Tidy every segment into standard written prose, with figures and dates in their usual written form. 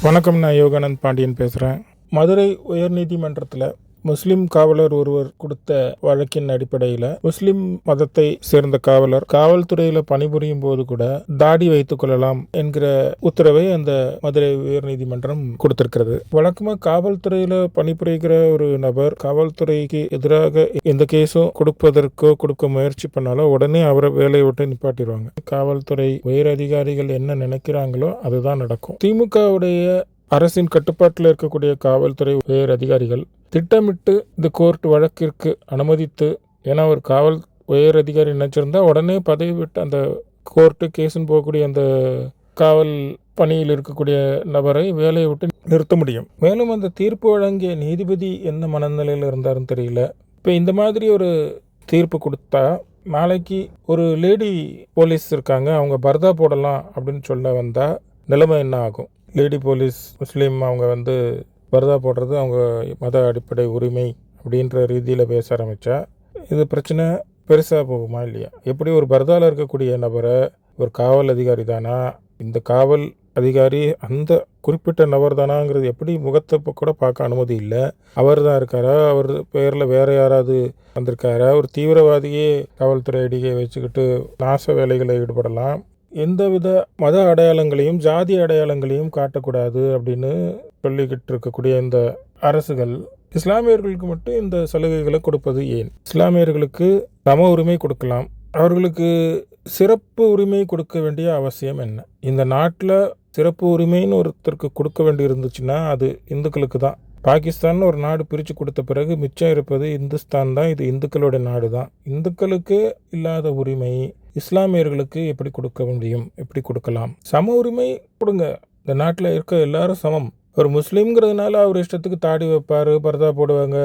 வணக்கம். நான் யோகானந்த் பாண்டியன் பேசுகிறேன். மதுரை உயர்நீதிமன்றத்தில் முஸ்லிம் காவலர் ஒருவர் கொடுத்த வழக்கின் அடிப்படையில் முஸ்லிம் மதத்தை சேர்ந்த காவலர் காவல்துறையில் பணிபுரியும் போது கூட தாடி வைத்துக் கொள்ளலாம் என்கிற உத்தரவை அந்த மதுரை உயர்நீதிமன்றம் கொடுத்திருக்கிறது. வழக்கமாக காவல்துறையில் பணிபுரிகிற ஒரு நபர் காவல்துறைக்கு எதிராக எந்த கேஸும் கொடுக்க முயற்சி பண்ணாலும் உடனே அவரை வேலையை விட்டு நிப்பாட்டிடுவாங்க. காவல்துறை உயர் அதிகாரிகள் என்ன நினைக்கிறாங்களோ அதுதான் நடக்கும். திமுகவுடைய அரசின் கட்டுப்பாட்டில் இருக்கக்கூடிய காவல்துறை உயர் அதிகாரிகள் திட்டமிட்டு இந்த கோர்ட் வழக்கிற்கு அனுமதித்து, ஏன்னா ஒரு காவல் உயர் அதிகாரி நினைச்சிருந்தா உடனே பதவி விட்டு அந்த கோர்ட்டு கேஸுன்னு போகக்கூடிய அந்த காவல் பணியில் இருக்கக்கூடிய நபரை வேலையை விட்டு நிறுத்த முடியும். மேலும் அந்த தீர்ப்பு வழங்கிய நீதிபதி என்ன மனநிலையில் இருந்தாருன்னு தெரியல. இப்போ இந்த மாதிரி ஒரு தீர்ப்பு கொடுத்தா நாளைக்கு ஒரு லேடி போலீஸ் இருக்காங்க, அவங்க பர்தா போடலாம் அப்படின்னு சொல்ல வந்தால் நிலைமை என்ன ஆகும்? லேடி போலீஸ் முஸ்லீம் அவங்க பர்தா போடுறது அவங்க மத அடிப்படை உரிமை அப்படின்ற ரீதியில் பேச ஆரம்பித்தா இது பிரச்சனை பெருசாக போகுமா இல்லையா? எப்படி ஒரு பர்தாவில் இருக்கக்கூடிய நபரை ஒரு காவல் அதிகாரி தானா, இந்த காவல் அதிகாரி அந்த குறிப்பிட்ட நபர் தானாங்கிறது எப்படி முகத்தை கூட பார்க்க அனுமதி இல்லை. அவர் தான் இருக்காரா, அவர் பேரில் வேறு யாராவது வந்திருக்காரா? ஒரு தீவிரவாதியே காவல்துறை அடியை வச்சுக்கிட்டு நாச வேலைகளை ஈடுபடலாம். எந்தவித மத அடையாளங்களையும் ஜாதி அடையாளங்களையும் காட்டக்கூடாது அப்படின்னு சொல்லிக்கிட்டு இருக்கக்கூடிய இந்த அரசுகள் இஸ்லாமியர்களுக்கு மட்டும் இந்த சலுகைகளை கொடுப்பது ஏன்? இஸ்லாமியர்களுக்கு சம உரிமை கொடுக்கலாம், அவர்களுக்கு சிறப்பு உரிமை கொடுக்க வேண்டிய அவசியம் என்ன? இந்த நாட்டில் சிறப்பு உரிமைன்னு ஒருத்தருக்கு கொடுக்க வேண்டி இருந்துச்சுன்னா அது இந்துக்களுக்கு தான். பாகிஸ்தான் ஒரு நாடு பிரித்து கொடுத்த பிறகு மிச்சம் இருப்பது இந்துஸ்தான் தான். இது இந்துக்களோட நாடு தான். இந்துக்களுக்கு இல்லாத உரிமை இஸ்லாமியர்களுக்கு எப்படி கொடுக்க முடியும்? எப்படி கொடுக்கலாம்? சம உரிமை கொடுங்க. இந்த நாட்டில் இருக்க எல்லாரும் சமம். ஒரு முஸ்லீம்ங்கிறதுனால அவர் இஷ்டத்துக்கு தாடி வைப்பார், பர்தா போடுவாங்க.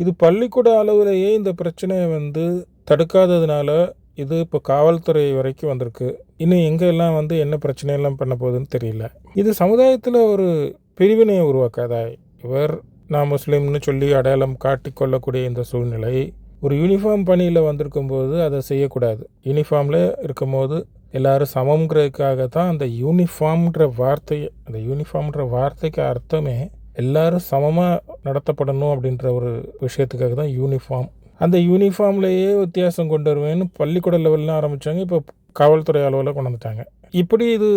இது பள்ளிக்கூட அளவிலேயே இந்த பிரச்சனையை தடுக்காததுனால இது இப்போ காவல்துறை வரைக்கும் வந்திருக்கு. இன்னும் எங்கெல்லாம் என்ன பிரச்சனையெல்லாம் பண்ண போகுதுன்னு தெரியல. இது சமுதாயத்தில் ஒரு பிரிவினையை உருவாக்காதா? இவர் நான் முஸ்லீம்னு சொல்லி அடையாளம் காட்டி கொள்ளக்கூடிய இந்த சூழ்நிலை ஒரு யூனிஃபார்ம் பணியில் வந்திருக்கும்போது அதை செய்யக்கூடாது. யூனிஃபார்மில் இருக்கும்போது எல்லோரும் சமங்கிறதுக்காக தான் அந்த யூனிஃபார்ம்ன்ற வார்த்தைக்கு அர்த்தமே எல்லோரும் சமமாக நடத்தப்படணும் அப்படின்ற ஒரு விஷயத்துக்காக தான் யூனிஃபார்ம். அந்த யூனிஃபார்ம்லேயே வித்தியாசம் கொண்டு வருவேன்னு பள்ளிக்கூட லெவல்லாம் ஆரம்பித்தாங்க, இப்போ காவல்துறை அளவில் கொண்டு வந்துட்டாங்க. இப்படி இது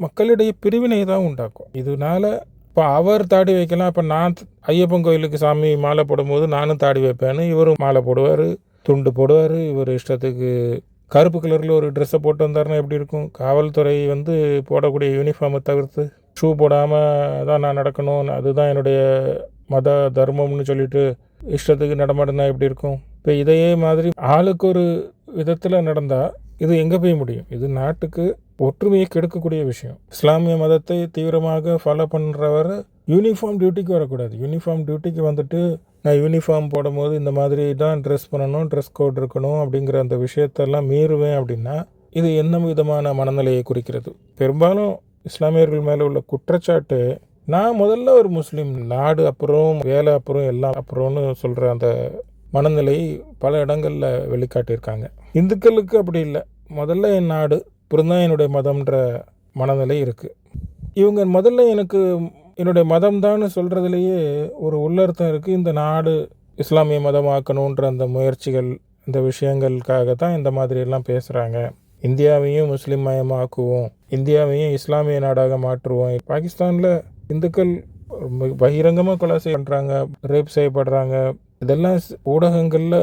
மக்களிடையே பிரிவினை தான் உண்டாக்கும். இதனால இப்போ அவர் தாடி வைக்கலாம், இப்போ நான் ஐயப்பன் கோயிலுக்கு சாமி மாலை போடும்போது நானும் தாடி வைப்பேன்னு இவரும் மாலை போடுவார், துண்டு போடுவார். இவர் இஷ்டத்துக்கு கருப்பு கலரில் ஒரு ட்ரெஸ்ஸை போட்டு வந்தாருன்னா எப்படி இருக்கும்? காவல்துறை போடக்கூடிய யூனிஃபார்மை தவிர்த்து ஷூ போடாமல் தான் நான் நடக்கணும், அதுதான் என்னுடைய மத தர்மம்னு சொல்லிட்டு இஷ்டத்துக்கு நடமாடுனா எப்படி இருக்கும்? இப்போ இதையே மாதிரி ஆளுக்கு ஒரு விதத்தில் நடந்தால் இது எங்கே போய் முடியும்? இது நாட்டுக்கு ஒற்றுமையை கெடுக்கக்கூடிய விஷயம். இஸ்லாமிய மதத்தை தீவிரமாக ஃபாலோ பண்ணுறவர் யூனிஃபார்ம் டியூட்டிக்கு வரக்கூடாது. யூனிஃபார்ம் டியூட்டிக்கு நான் யூனிஃபார்ம் போடும்போது இந்த மாதிரி தான் ட்ரெஸ் பண்ணணும், ட்ரெஸ் கோட் இருக்கணும் அப்படிங்கிற அந்த விஷயத்தெல்லாம் மீறுவேன் அப்படின்னா இது என்ன விதமான மனநிலையை குறிக்கிறது? பெரும்பாலும் இஸ்லாமியர்கள் மேலே உள்ள குற்றச்சாட்டு, நான் முதல்ல ஒரு முஸ்லீம், நாடு அப்புறம் வேலை அப்புறம் எல்லாம் அப்புறம்னு சொல்கிற அந்த மனநிலை பல இடங்களில் வெளிக்காட்டியிருக்காங்க. இந்துக்களுக்கு அப்படி இல்லை, முதல்ல என் நாடு அப்புறம் தான் என்னுடைய மதம்ன்ற மனநிலை இருக்குது. இவங்க முதல்ல என்னுடைய மதம் தான் சொல்கிறதுலையே ஒரு உள்ளர்த்தம் இருக்குது. இந்த நாடு இஸ்லாமிய மதமாக்கணுன்ற அந்த முயற்சிகள், இந்த விஷயங்களுக்காக தான் இந்த மாதிரியெல்லாம் பேசுகிறாங்க. இந்தியாவையும் முஸ்லீம் மயமாக்குவோம், இந்தியாவையும் இஸ்லாமிய நாடாக மாற்றுவோம். பாகிஸ்தானில் இந்துக்கள் பகிரங்கமாக கொலை பண்ணுறாங்க, ரேப் செய்யப்படுறாங்க. இதெல்லாம் ஊடகங்களில்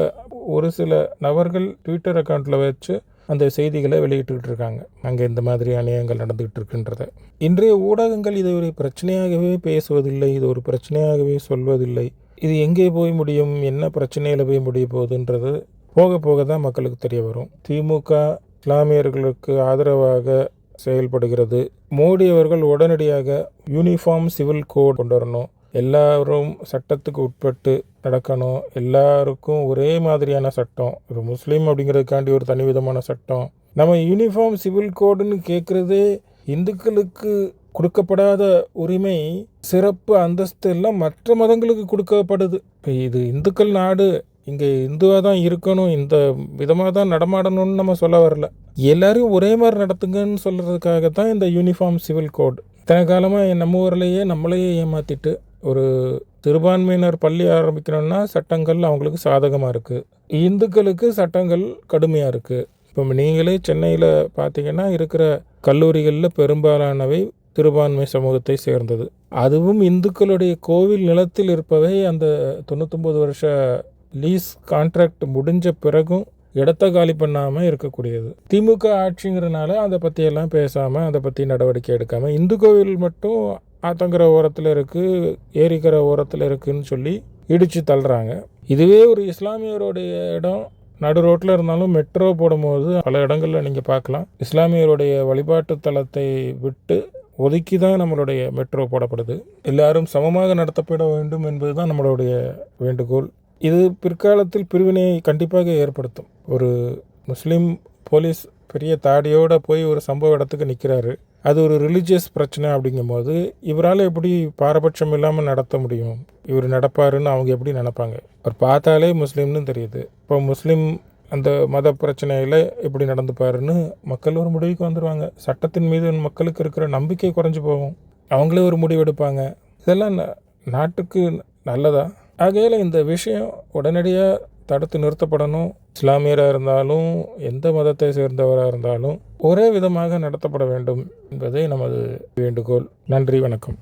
ஒரு சில நபர்கள் ட்விட்டர் அக்கௌண்ட்டில் வச்சு அந்த செய்திகளை வெளியிட்டுக்கிட்டு இருக்காங்க. அங்கே இந்த மாதிரி அநியாயங்கள் நடந்துகிட்டு இருக்குன்றத இன்றைய ஊடகங்கள் இதை ஒரு பிரச்சனையாகவே பேசுவதில்லை, இது ஒரு பிரச்சனையாகவே சொல்வதில்லை. இது எங்கே போய் முடியும், என்ன பிரச்சனையில் போய் முடிய போகுதுன்றது போக போக தான் மக்களுக்கு தெரிய வரும். திமுக இஸ்லாமியர்களுக்கு ஆதரவாக செயல்படுகிறது. மோடி அவர்கள் உடனடியாக யூனிஃபார்ம் சிவில் கோட் கொண்டு வரணும், எல்லாரும் சட்டத்துக்கு உட்பட்டு நடக்கணும், எல்லாருக்கும் ஒரே மாதிரியான சட்டம், ஒரு முஸ்லீம் அப்படிங்கிறதுக்காண்டி ஒரு தனி விதமான சட்டம். நம்ம யூனிஃபார்ம் சிவில் கோடுன்னு கேட்குறதே இந்துக்களுக்கு கொடுக்கப்படாத உரிமை, சிறப்பு அந்தஸ்து எல்லாம் மற்ற மதங்களுக்கு கொடுக்கப்படுது. இப்போ இது இந்துக்கள் நாடு, இங்கே இந்துவாக தான் இருக்கணும், இந்த விதமாக தான் நடமாடணும்னு நம்ம சொல்ல வரல. எல்லாரும் ஒரே மாதிரி நடத்துங்கன்னு சொல்கிறதுக்காக தான் இந்த யூனிஃபார்ம் சிவில் கோட். இத்தனை காலமாக நம்ம ஊர்லேயே நம்மளையே ஏமாற்றிட்டு ஒரு சிறுபான்மையினர் பள்ளி ஆரம்பிக்கணும்னா சட்டங்கள் அவங்களுக்கு சாதகமாக இருக்குது, இந்துக்களுக்கு சட்டங்கள் கடுமையாக இருக்குது. இப்போ நீங்களே சென்னையில் பார்த்தீங்கன்னா இருக்கிற கல்லூரிகளில் பெரும்பாலானவை சிறுபான்மை சமூகத்தை சேர்ந்தது. அதுவும் இந்துக்களுடைய கோவில் நிலத்தில் இருப்பவை அந்த 99 வருஷ லீஸ் கான்ட்ராக்ட் முடிஞ்ச பிறகும் இடத்த காலி பண்ணாமல் இருக்கக்கூடியது. திமுக ஆட்சிங்கிறனால அதை பற்றியெல்லாம் பேசாமல், அதை பற்றி நடவடிக்கை எடுக்காமல், இந்து கோவில் மட்டும் ஆத்தங்கரை ஓரத்தில் இருக்குது, ஏரிக்கரை ஓரத்தில் இருக்குதுன்னு சொல்லி இடித்து தள்ளுறாங்க. இதுவே ஒரு இஸ்லாமியருடைய இடம் நடு ரோட்டில் இருந்தாலும் மெட்ரோ போடும்போது பல இடங்களில் நீங்கள் பார்க்கலாம், இஸ்லாமியருடைய வழிபாட்டு தலத்தை விட்டு ஒதுக்கி தான் நம்மளுடைய மெட்ரோ போடப்படுது. எல்லாரும் சமமாக நடத்தப்பட வேண்டும் என்பது தான் நம்மளுடைய வேண்டுகோள். இது பிற்காலத்தில் பிரிவினையை கண்டிப்பாக ஏற்படுத்தும். ஒரு முஸ்லீம் போலீஸ் பெரிய தாடியோடு போய் ஒரு சம்பவ இடத்துக்கு நிற்கிறாரு, அது ஒரு ரிலீஜியஸ் பிரச்சனை அப்படிங்கும்போது இவரால் எப்படி பாரபட்சம் இல்லாமல் நடத்த முடியும்? இவர் நடப்பாருன்னு அவங்க எப்படி நினைப்பாங்க? அவர் பார்த்தாலே முஸ்லீம்னு தெரியுது. இப்போ முஸ்லீம் அந்த மத பிரச்சனையில் எப்படி நடந்துப்பாருன்னு மக்கள் ஒரு முடிவுக்கு வந்துடுவாங்க. சட்டத்தின் மீது மக்களுக்கு இருக்கிற நம்பிக்கை குறைஞ்சி போகும், அவங்களே ஒரு முடிவு எடுப்பாங்க. இதெல்லாம் நாட்டுக்கு நல்லதா? ஆகையால் இந்த விஷயம் உடனடியாக தடுத்து நிறுத்தப்படணும். இஸ்லாமியராக இருந்தாலும் எந்த மதத்தை சேர்ந்தவராக இருந்தாலும் ஒரே விதமாக நடத்தப்பட வேண்டும் என்பதே நமது வேண்டுகோள். நன்றி, வணக்கம்.